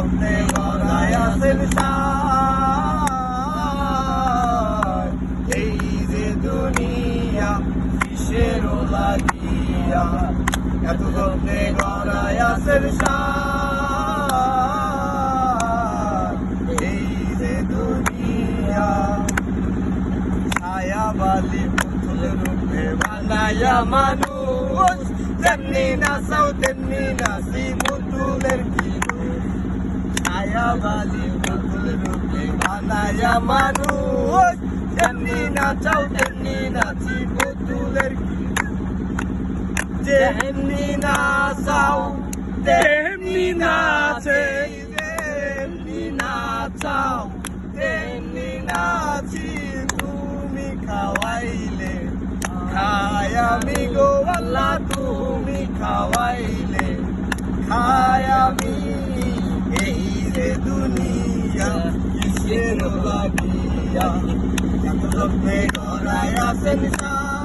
যত্নে গড়ায় আছেন সার। এই যে দুনিয়া কিসের লাগিয়া, এত যত্নে গড়ায় আছেন সার। এই যে দুনিয়া ছায়াবালি পুতুল রূপে বানায়া মানুষ, তেমনি নাচাও তেমনি নাচি পুতুলের কি দোষ। ছায়াবালি পুতুল রূপে বানায়া মানুষ, তেমনি নাচাও তেমনি নাচি পুতুলের কি দোষ। যেমনি নাচাও তেমনি নাচে, যেমনি নাচাও তেমনি নাচি। তুমি খাওয়াইলে খাই আমি গো আল্লাহ, তুমি খাওয়াইলে খাই আমি। এই রে দুনিয়া কিসের লাগিয়া, এত যত্নে গড়ায় আছেন সার।